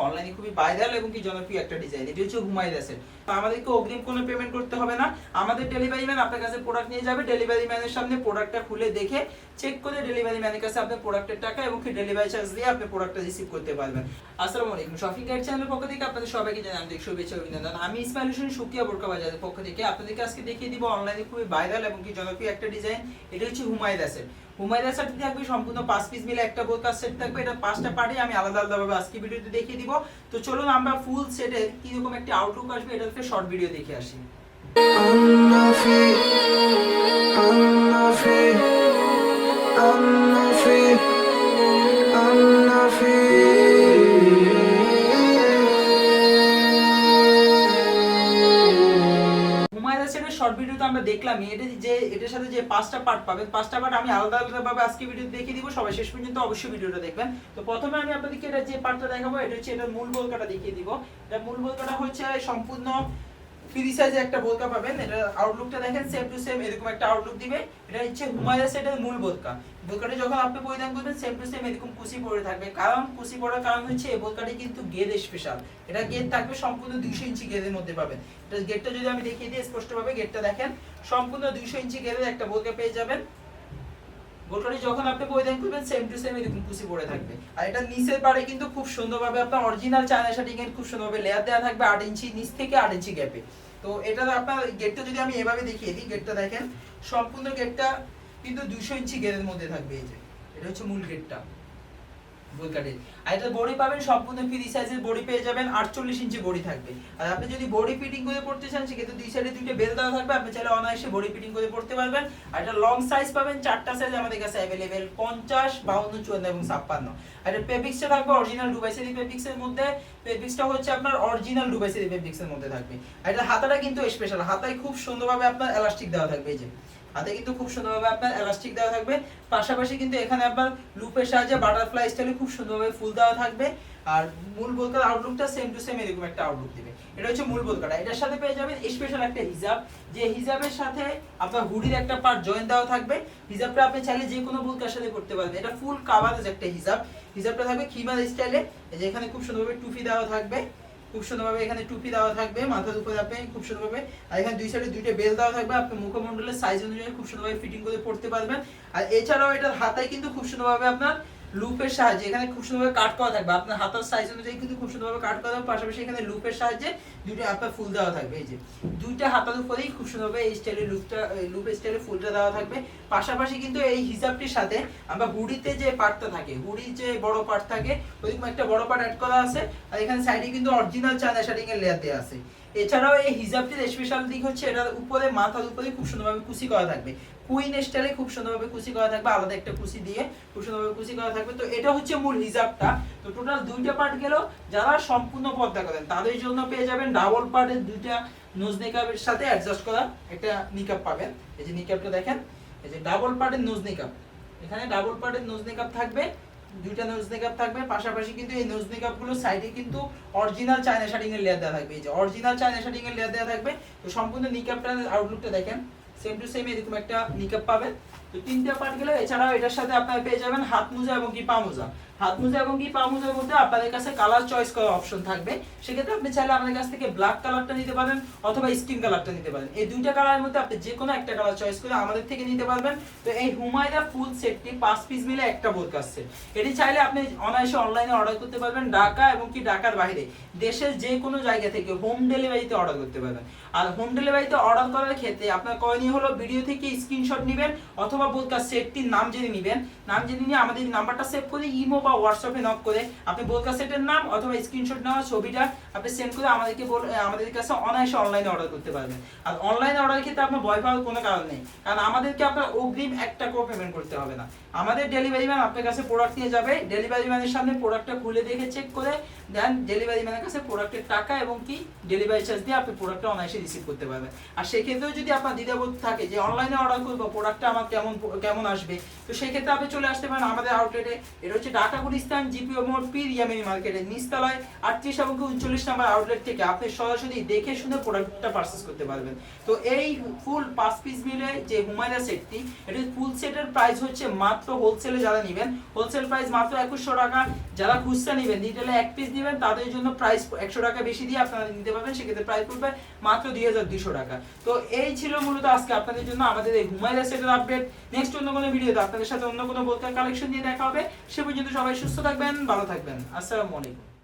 অনলাইনে খুবই ভাইরাল এবং কি জনপ্রিয় একটা ডিজাইন। এটি হচ্ছে হুমায়রা সেট। তো আমাদেরকে অগ্রিম কোনো পেমেন্ট করতে হবে না। আমাদের ডেলিভারি ম্যান আপনার কাছে প্রোডাক্ট নিয়ে যাবে, ডেলিভারি ম্যানের সামনে প্রোডাক্টটা খুলে দেখে চেক করে ডেলিভারি ম্যানের কাছে আপনার প্রোডাক্টের টাকা এবং কি ডেলিভারি চার্জ দিয়ে আপনি প্রোডাক্টটা রিসিভ করতে পারবেন। আসসালামু আলাইকুম, শপিং গাইড চ্যানেলের পক্ষ থেকে আপনাদের সবাইকে জানাই আন্তরিক শুভেচ্ছা ও অভিনন্দন। আমি ইসমাইল হোসেন সুকিয়া বোরকা বাজারের পক্ষ থেকে আপনাদেরকে আজকে দেখিয়ে দিব অনলাইনে খুবই ভাইরাল এবং কি জনপ্রিয় একটা ডিজাইন। এটা হচ্ছে হুমায়রা সেট। হুমায়রা সেট থাকবে সম্পূর্ণ 5 পিস মিলে একটা বোরকা সেট থাকবে। এটা 5টা পার্টে আমি আলাদা আলাদা ভাবে আজকে ভিডিওতে দেখিয়ে দিব। তো চলুন আমরা ফুল সেটের কি রকম একটা আউটলুক আসবে এটা থেকে শর্ট ভিডিও দেখে আসি। শর্ট ভিডিওতে আমরা দেখলাম এটার সাথে যে 5টা পার্ট পাবেন, 5টা পার্ট আমি আলাদা আলাদা ভাবে আজকে ভিডিওতে দেখিয়ে দিব। সবাই শেষ পর্যন্ত অবশ্যই ভিডিওটা দেখবেন। তো প্রথমে আমি আপনাদেরকে এটা যে পার্টটা দেখাবো এটা হচ্ছে এটার মূল বোরকাটা দেখিয়ে দিব। এটা মূল বোরকাটা হচ্ছে সম্পূর্ণ ফ্রি সাইজে একটা বোরকা পাবেন। এটা আউটলুকটা দেখেন সেম টু সেম এরকম একটা আউটলুক দিবে। এটা হচ্ছে হুমায়রা সেটের মূল বোরকা। বোরকাটা যখন আপনি পরিধান করবেন সেম টু সেম এরকম কুচি পরে থাকবে। কারণ কুচি পরার কারণ হচ্ছে এই বোরকাটি কিন্তু গেদ স্পেশাল। এটা গেদ থাকবে সম্পূর্ণ 200 ইঞ্চি গেদের মধ্যে পাবেন। এটা গেটটা যদি আমি দেখিয়ে দিই স্পষ্টভাবে, গেটটা দেখেন সম্পূর্ণ 200 ইঞ্চি গেদের একটা বোরকা পেয়ে যাবেন। বোরকাটি যখন আপনি পরিধান করবেন সেম টু সেম এরকম কুচি পরে থাকবে। আর এটা নিচের পাড়ে কিন্তু খুব সুন্দরভাবে আপনার অরিজিনাল চায়না শাটিং এর খুব সুন্দরভাবে লেয়ার দেওয়া থাকবে 8 ইঞ্চি নিচ থেকে 8 ইঞ্চি গ্যাপে। তো এটা আপনার গেটটা যদি আমি এভাবে দেখিয়ে দিই, গেটটা দেখেন সম্পূর্ণ গেটটা কিন্তু 200 ইঞ্চি গেটের মধ্যে থাকবে। এই যে এটা হচ্ছে মূল গেটটা বোরকাটির। আর এটা বডি পাবেন সম্পূর্ণ ফ্রি সাইজের বডি পেয়ে যাবেন, 48 ইঞ্চি বডি থাকবে। আর আপনি যদি বডি ফিটিং করে পড়তে চান সেক্ষেত্রে দুই সাইডে দুইটা বেল দেওয়া থাকবে, আপনি চাইলে অনায়াসে বডি ফিটিং করে পড়তে পারবেন। আর এটা লং সাইজ পাবেন 4টা সাইজ আমাদের কাছে अवेलेबल 50, 52, 54 এবং 56। আর এটা পেপিক্সটা থাকবে অরিজিনাল দুবাই সেরি পেপিক্সের মধ্যে। পেপিক্সটা হচ্ছে আপনার অরিজিনাল দুবাই সেরি পেপিক্সের মধ্যে থাকবে। আর এটা হাতাটা কিন্তু স্পেশাল, হাতায় খুব সুন্দরভাবে আপনার এলাস্টিক দেওয়া থাকবে। এই যে হাতে কিন্তু খুব সুন্দরভাবে আপনার এলাস্টিক দেওয়া থাকবে। পাশাপাশি কিন্তু এখানে আপনার লুপের সাহায্যে বাটারফ্লাই স্টাইলে খুব সুন্দরভাবে ফুল দেওয়া থাকবে। আর মূল বোরকার আউটলুকটা সেম টু সেম এরকম একটা আউটলুক দিবে। এটা হচ্ছে মূল বোরকাটা। এটার সাথে পেয়ে যাবেন স্পেশাল একটা হিজাব, যে হিজাবের সাথে আপনার হুডির একটা পার্ট জয়েন দেওয়া থাকবে। হিজাবটা আপনি চাইলে যে কোনো বোরকার সাথে করতে পারবেন। এটা ফুল কাভারেজ একটা হিজাব। হিজাবটা থাকবে খিমার স্টাইলে। এই যে এখানে খুব সুন্দরভাবে টুপি দেওয়া থাকবে, খুব সুন্দরভাবে এখানে টুপি দেওয়া থাকবে মাথার উপরে আপনি খুব সুন্দরভাবে। আর এখানে দুই সাইডে দুইটা বেল দেওয়া থাকবে, আপনি মুখমণ্ডলের সাইজ অনুযায়ী খুব সুন্দরভাবে ফিটিং করে পড়তে পারবেন। আর এছাড়াও এটার হাতায় কিন্তু খুব সুন্দরভাবে আপনার লুপের সাহায্যে এখানে খুব সুন্দরভাবে কাট করা থাকবে। আপনার হাতার সাইজ অনুযায়ী কিন্তু খুব সুন্দরভাবে কাট করা থাকবে। পাশাপাশি এখানে লুপের সাহায্যে দুইটা আপনার ফুল দেওয়া থাকবে। এই যে দুইটা হাতার উপরেই খুব সুন্দরভাবে এই স্টাইলে লুপ স্টাইলে ফুলটা দেওয়া থাকবে। পাশাপাশি কিন্তু এই হিজাবটির সাথে আমরা হুডিতে যে পার্টটা থাকে, হুডির যে বড় পার্ট থাকে ওইরকম একটা বড় পার্ট অ্যাড করা আছে। আর এখানে সাইডে কিন্তু অরিজিনাল চায়না শাটিং এর লেয়ার দেওয়া আছে। এছাড়াও এই হিজাবটির স্পেশাল দিক হচ্ছে এটার উপরে মাথার উপরে খুব সুন্দরভাবে কুচি করা থাকবে। কুইন স্টাইলে খুব সুন্দরভাবে কুচি করা থাকবে, আলাদা একটা কুচি দিয়ে খুব সুন্দরভাবে কুচি করা থাকবে। তো এটা হচ্ছে মূল হিজাবটা। তো টোটাল দুইটা পার্ট গেল। যারা সম্পূর্ণ পর্দা করেন তাদের জন্য পেয়ে যাবেন ডাবল পার্টের দুইটা নোজ নিকাবের সাথে অ্যাডজাস্ট করা একটা নিকাব পাবেন। এই যে নিকাবটা দেখেন, এই যে ডাবল পার্টের নোজ নিকাব। এখানে ডাবল পার্টের নোজ নিকাব থাকবে, দুইটা নোজ নিকাব থাকবে। পাশাপাশি কিন্তু এই নোজ নিকাবগুলো সাইডে কিন্তু অরিজিনাল চায়না শাটিং এর লেয়ার দেওয়া থাকবে। এই যে অরিজিনাল চায়না শাটিং এর লেয়ার দেওয়া থাকবে। তো সম্পূর্ণ নিকাবটার আউটলুকটা দেখেন সেম টু সেম এরকম একটা নিকাব পাবেন। তো তিনটা পার্ট গেলে এছাড়াও এটার সাথে আপনারা পেয়ে যাবেন হাত মোজা এবং কি পা মোজা। হাত মোজা এবং কি পা মোজার মধ্যে আপনাদের কাছে কালার চয়েস করার অপশন থাকবে। সেক্ষেত্রে আপনি চাইলে আমাদের কাছ থেকে ব্ল্যাক কালারটা নিতে পারেন অথবা স্কিন কালারটা নিতে পারেন। এই দুইটা কালারের মধ্যে আপনি যে কোনো একটা কালার চয়েস করে আমাদের থেকে নিতে পারবেন। তো এই হুমায়রা ফুল সেটটি 5 পিস মিলে একটা বোরকা সেট। এটি চাইলে আপনি অনায়াসে অনলাইনে অর্ডার করতে পারবেন ঢাকা এবং কি ঢাকার বাইরে দেশের যে কোনো জায়গা থেকে হোম ডেলিভারিতে অর্ডার করতে পারবেন। আর হোম ডেলিভারিতে অর্ডার করার ক্ষেত্রে আপনার করণীয় হলো ভিডিও থেকে স্ক্রিনশট নেবেন অথবা বোরকা সেটটির নাম জেনে নেবেন। নাম জেনে নিয়ে আমাদের নাম্বারটা সেভ করে ইমো বা হোয়াটসঅ্যাপে নক করে আপনি বোরকা সেটের নাম অথবা স্ক্রিনশট নেওয়া ছবিটা আপনি সেন্ড করে আমাদের কাছে অনায়াসে অনলাইনে অর্ডার করতে পারবেন। আর অনলাইনে অর্ডারের ক্ষেত্রে আপনার ভয় পাওয়ার কোনো কারণ নেই, কারণ আমাদেরকে আপনার অগ্রিম 1 টাকাও পেমেন্ট করতে হবে না। আমাদের ডেলিভারি ম্যান আপনার কাছে প্রোডাক্ট নিয়ে যাবে, ডেলিভারি ম্যানের সামনে প্রোডাক্টটা খুলে দেখে চেক করে দেন ডেলিভারি ম্যানের কাছে প্রোডাক্টের টাকা এবং কি ডেলিভারি চার্জ দিয়ে আপনি প্রোডাক্টটা অনায়াসে রিসিভ করতে পারবেন। আর সেক্ষেত্রেও যদি আপনার দ্বিধাবোধ থাকে যে অনলাইনে অর্ডার করবো প্রোডাক্টটা আমার কেমন আসবে, তো সেই ক্ষেত্রে আপনি চলে আসতে পারেন আমাদের আউটলেটে। এটা হচ্ছে ঢাকা গুলিস্তান জিপিও মোড় পীর ইয়ামিনী মার্কেটের নিচতলায় 38 এবং 39 নম্বর আউটলেট থেকে আপনি সরাসরি দেখে শুনে প্রোডাক্টটা পারচেজ করতে পারবেন। তো এই ফুল 5 পিস মিলে যে হুমায়রা সেটটি, এটি ফুল সেটের প্রাইস হচ্ছে মাত্র হোলসেলে যারা নেবেন হোলসেল প্রাইস মাত্র 2100 টাকা। যারা খুচরা নেবেন রিটেলে এক পিস নেবেন তাদের জন্য প্রাইস 100 টাকা বেশি দিয়ে আপনারা নিতে পারবেন, সেক্ষেত্রে প্রাইস পড়বে মাত্র 2200 টাকা। তো এই ছিল মূলত আজকে আপনাদের জন্য আমাদের এই হুমায়রা সেটের আপডেট। নেক্সট অন্য কোনো ভিডিওতে আপনাদের সাথে অন্য কোনো বোরকা কালেকশন নিয়ে দেখা হবে। সে পর্যন্ত সবাই সুস্থ থাকবেন, ভালো থাকবেন। আসসালামু আলাইকুম।